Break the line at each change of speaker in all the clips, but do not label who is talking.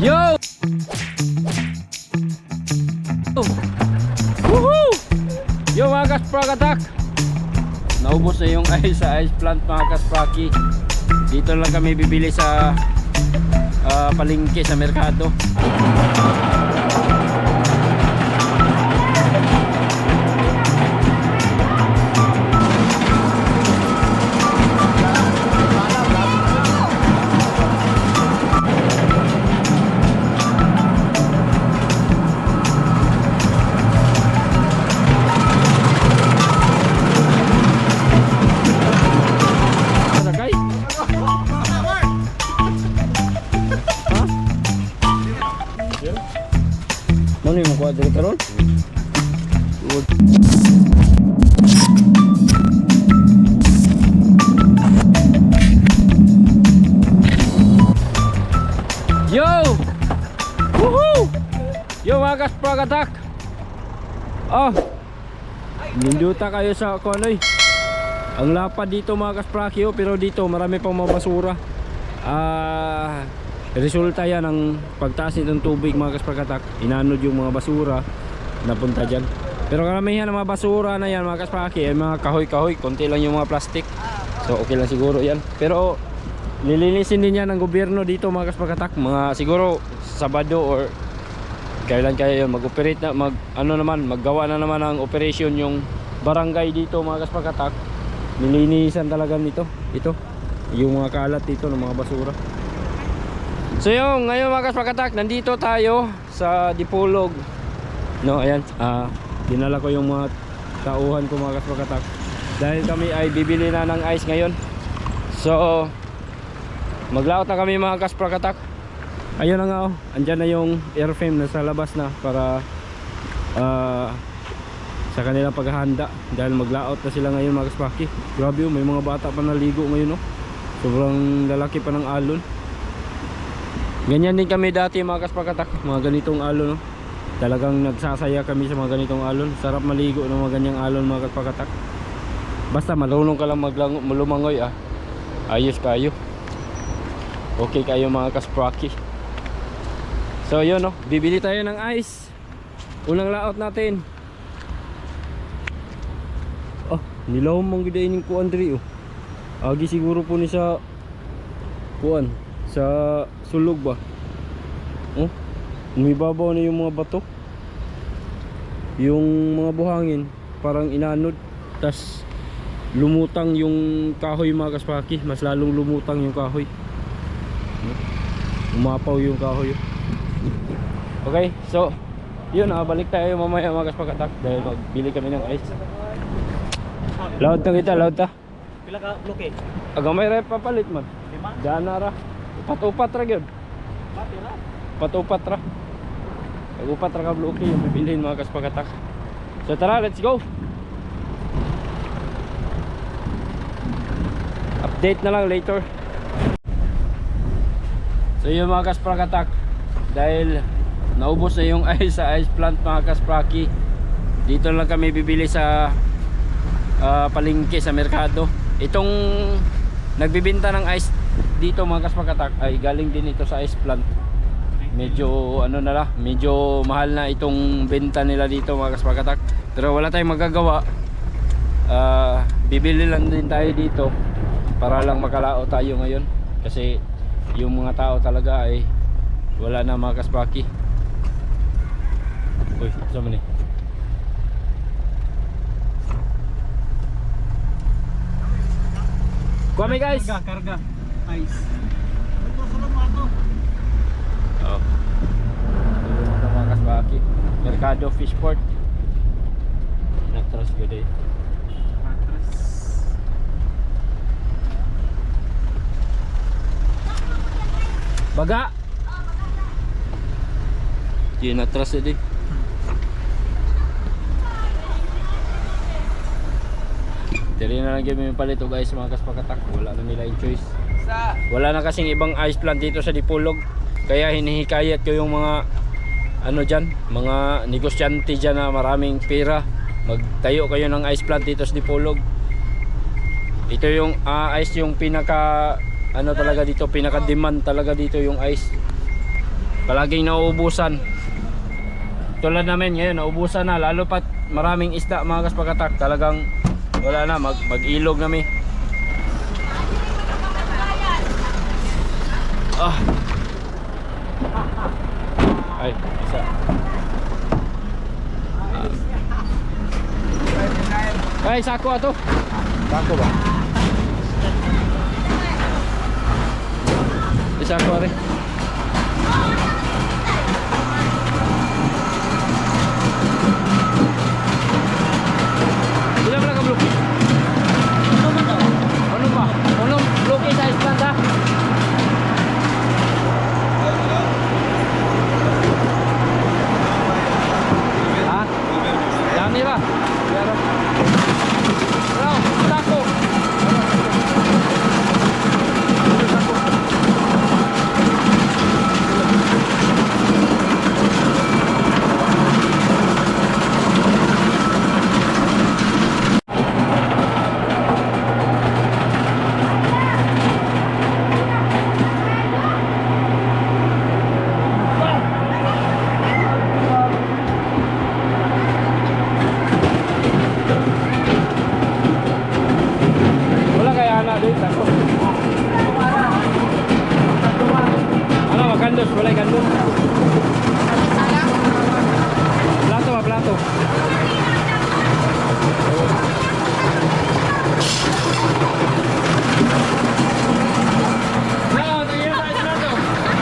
Yo! Woohoo! Yo mga kasprakatak! Naubos na yung ice sa ice plant mga kaspraki. Dito lang kami bibili sa palengke sa merkado. Ano yung mukha dito karon? Yo! Woohoo! Yo mga kasprakatak! Ninduta kayo sa kuanoy. Ang lapad dito mga kasprakyo, pero dito marami pang mga basura. Resulta yan ng pagtaas ng tubig mga kasprakatak. Inanod yung mga basura napunta dyan. Pero karamihan ng mga basura na yan mga kaspraki ay mga kahoy-kahoy. Konti lang yung mga plastic. So okay lang siguro yan. Pero nilinisin din yan ng gobyerno dito mga kasprakatak. Mga siguro Sabado or kailan kaya yun mag-operate na, maggawa na naman ng operation yung barangay dito mga kasprakatak. Nilinisan talaga nito. Ito yung mga kalat dito ng mga basura. So yung ngayon mga kasprakatak, nandito tayo sa Dipolog. No, ayan, dinala ko yung mga tauhan ko mga kasprakatak. Dahil kami ay bibili na ng ice ngayon. So maglaot na kami mga kasprakatak. Ayun na nga andyan na yung airframe na sa labas na para sa kanilang paghahanda. Dahil maglaot na sila ngayon mga kaspaki. Grabe may mga bata pa naligo ngayon sobrang lalaki pa ng alon. Ganyan din kami dati mga kasprakatak, mga ganitong alon Talagang nagsasaya kami sa mga ganitong alon. Sarap maligo ng mga ganyang alon mga kasprakatak. Basta marunong ka lang lumangoy ayos kayo. Okay kayo mga kaspraki. So yun bibili tayo ng ice. Unang laot natin. Nilawom mong gidainin ko Andre agi siguro po ni sa kuan sa sulog ba. Umibabaw na yung mga bato. Yung mga buhangin parang inanod. Tas lumutang yung kahoy mga kaspaki. Mas lalong lumutang yung kahoy. Umapaw yung kahoy. Okay, so yun balik tayo mamaya mga kaspakatak. Dahil magbili kami ng ice. Loud na kita, loud ta.
Pila ka bloke?
Agamay rin papalit man. Daan na ra. Upat-upat ra gyud. Upat-upat ra. Upat ra ka bloke yung bibilhin mga kaspakatak. So tara, let's go. Update na lang later. So yun mga kaspakatak, dahil naubos na yung ice sa ice plant mga kaspraki. Dito lang kami bibili sa palengke sa merkado. Itong nagbibenta ng ice dito mga kaspakatak ay galing din ito sa ice plant. Medyo medyo mahal na itong benta nila dito mga kaspakatak. Pero wala tayong magagawa. Bibili lang din tayo dito para lang makalao tayo ngayon. Kasi yung mga tao talaga ay wala na mga kaspaki. Uy, saan man Kuami guys.
Karga. Ice.
Mga kasbaki. Mercado Fishport. Natras ko din. Baga. Di natras din. Dili na lang kami palito guys mga kaspakatak. Wala na nila yung choice. Wala na kasing ibang ice plant dito sa Dipolog. Kaya hinihikayat ko yung mga dyan, mga negosyante dyan na maraming pera. Magtayo kayo ng ice plant dito sa Dipolog. Ito yung ice yung pinaka talaga dito, pinaka demand talaga dito yung ice. palaging nauubusan. Tulad namin ngayon, nauubusan na, lalo pat maraming isda mga kaspakatak, talagang wala na, mag-ilog nami. Ay, isa. Ay, sako ato. Sako ba? Isa ko rin. Ilan pala ka bloke? Ano ba? Anong bloke sa Iceland ha? Ha? Dami ba? Pero Bro, sako. Wala kaya anak doon, sako. Ano, makandos, wala kandos. Plato ba, plato? No, tingin tayo sa plato.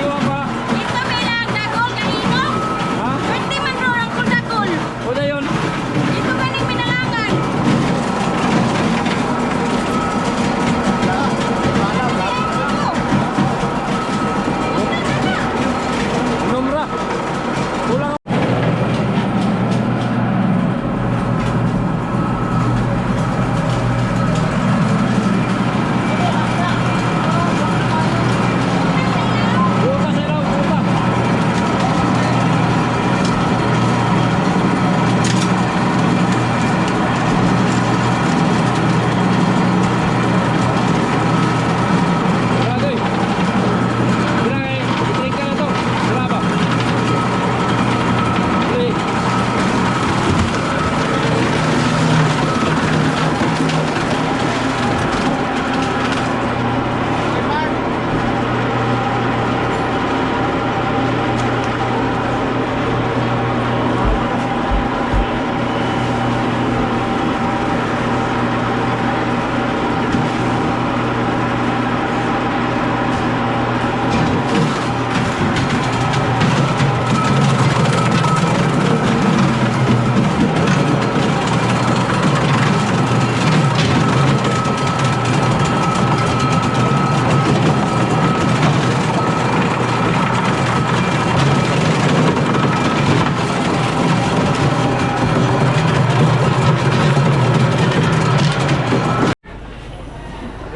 Iwa pa.
Ito may lang dagol kanino?
Ha?
Pwede man ro ang kudagol.
O na yun.
Ito galing minalangan.
Numra. Kulang. Bukas na raw, bukas. Grabe. Grabe, i-drink ka na to. Wala ba? Drink.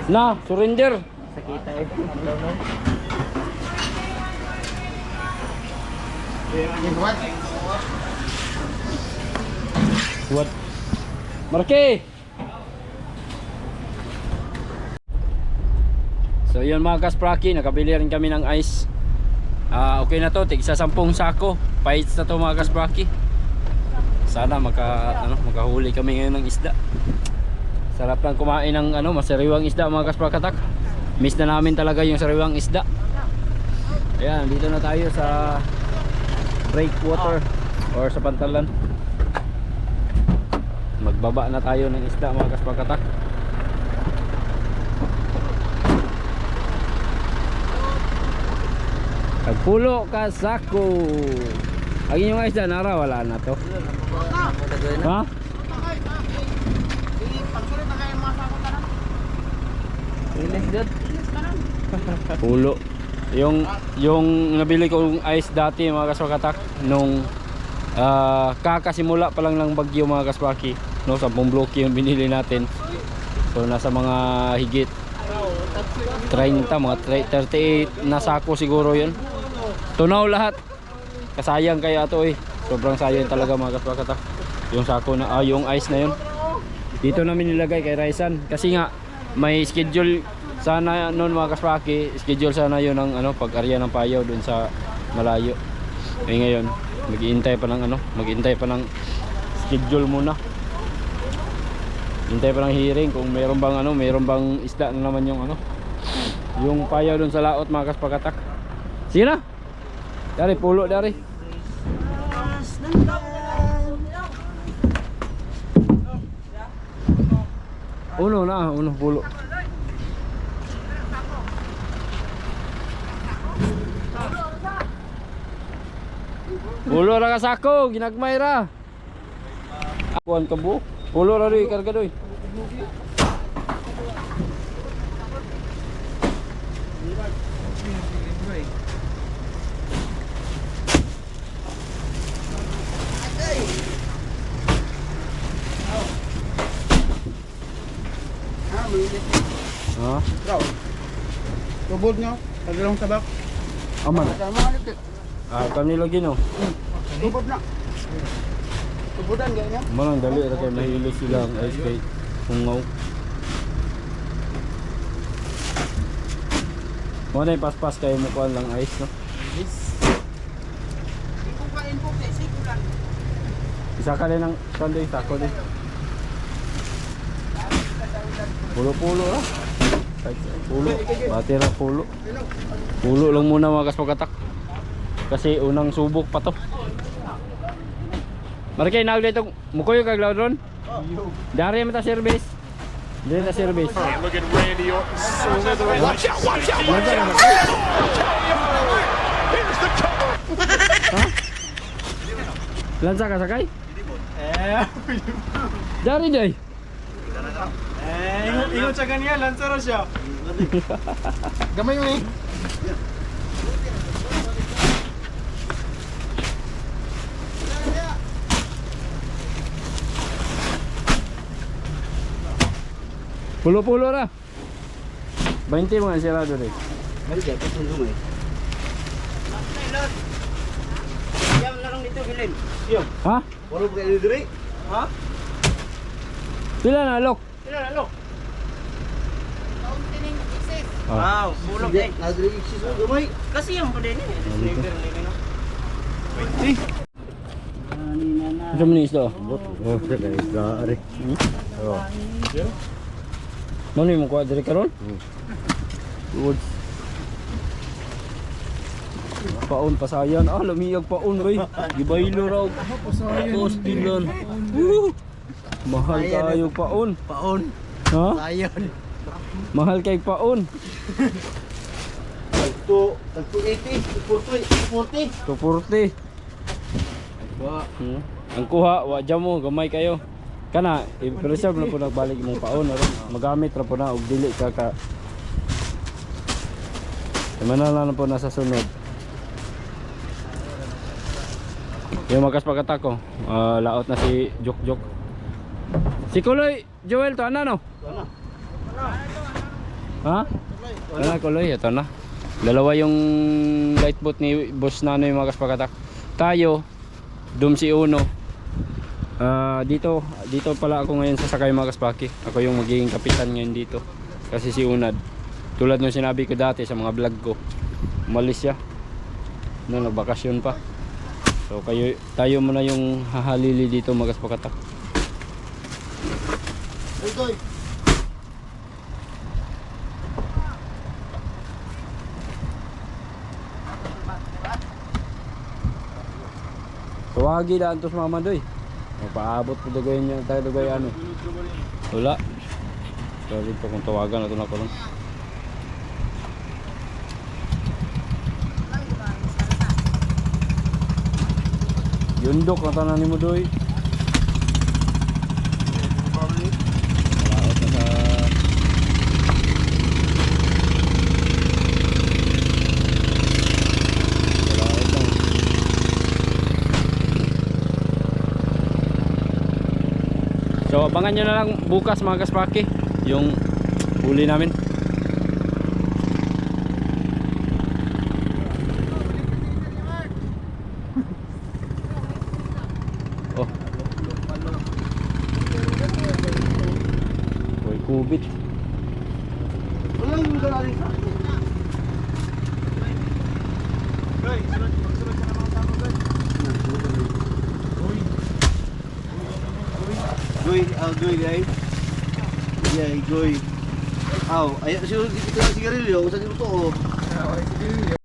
Na, surrender.
Sakita eh.
What? Marke! So yun mga kaspraki, nakabili rin kami ng ice. Okay na to, tig sa 10 sako. Paits na to mga kaspraki. Sana makahuli kami ngayon ng isda. Sarap lang kumain ng masariwang isda mga kasprakatak. Miss na namin talaga yung sariwang isda. Ayan, dito na tayo sa breakwater or sa pantalan. Magbaba na tayo ng isda mga kasprakatak. Pagpulo ka sako. Ang inyong isda nara, wala na to. Ha? Pulo. Yung nabili kong ice dati mga kaswakatak nung kakasimula pa lang ng bagyo mga kaswaki, no, 10 bloke yung binili natin. So nasa mga higit 30, mga 38 na sako siguro yun. Tunaw lahat. Kasayang kaya to eh. Sobrang sayang talaga mga kaswakatak. Yung sako na yung ice na yun. Dito namin nilagay kay Raisan kasi nga may schedule sana noon mga kaswaki, schedule sana yun ng pag-arya ng payaw dun sa malayo. Eh ngayon, mag-iintay pa ng ano, mag-iintay pa ng schedule muna. Hintay pa ng hearing kung mayroon bang ano, mayroon bang isda na naman yung ano, yung payaw doon sa laot mga kaspakatak. Sige na. Dari pulo dari. Uno pulo. Pulo ra ka sako, ginagmay ra. Akuan ka bu. Pulo ra ri karga doy. Ha?
Tubod nyo. Paglalong tabak.
Aman. Kanilo gino.
Tubod na. Tubudan ganyan.
Manang dali ra kay mahilo sila ang ice kay hungaw. Mo na paspas kay mo kuan lang ice no. Isa ka din ng kandoy sako din. Pulo-pulo ra. Pulo, batira pulo. Pulo lang muna mga kaspakatak. Kasi unang subok pa to. Marikay na dito mukoy kag lawdron. Dari man ta service. Dari ta service.
Look at Randy Orton. Watch out, watch out, watch out. Here's the cover.
Ha? Lansa ka sakay? Dari day.
Ingot sa kanya, lansa ra siya. Gamay mo eh.
Pulo-pulo ra. 20 mga sirado rin.
Yan na lang dito, Bilin. Yo.
Ha?
Wala pa kayo diri? Ha?
Sila na lock.
Sila na, lo.
Ah.
Wow, bulog eh. Nadiri iksis mo gamay. Kasi yung pa din eh. Sniper nila no.
Ano mo ni isda?
Oh, siya kay Gary. Oh.
Ano yung kuha diri karon? Good. Paon pasayan. Ah, lumiyag paon bay. Gibaylo raw. Tapos dilan. Mahal kayo paon.
Paon.
Ha?
Ayon.
Mahal kay paon.
Tagto 80, 40.
240. Ang kuha, wa dyan mo, gamay kayo. Kana, i-preserve na po nagbalik mong paon. Magamit na po na, ug dili ka ka. Manala na po nasa sunod. Yung magkaspagatak ko, laot na si Jok. Si Kuloy, Joel, to ano no? Ha? Ano Kuloy, ito na. Dalawa yung light boat ni Boss Nano yung magkaspagatak. Tayo, si Uno. Dito pala ako ngayon sa Sakay mga kaspaki. Ako yung magiging kapitan ngayon dito. Kasi si Unad, tulad nung sinabi ko dati sa mga vlog ko, umalis siya. Nagbakasyon pa. So tayo muna yung hahalili dito mga kaspakatak. Tuwagi daan to sa mama doy. Paabot po dugay niya tayo dugay ano. Wala. Sorry po kung tawagan na ito na ko lang. Yundok na tanan ni mo doy. Wala na sa So abangan nyo na lang bukas mga kaspaki yung huli namin. Oh. Boy kubit.
Walang yung dalaling sa. Goy, goy, guys. Yeah, goy. Aw, ayan, sigarilyo. Saan yung to?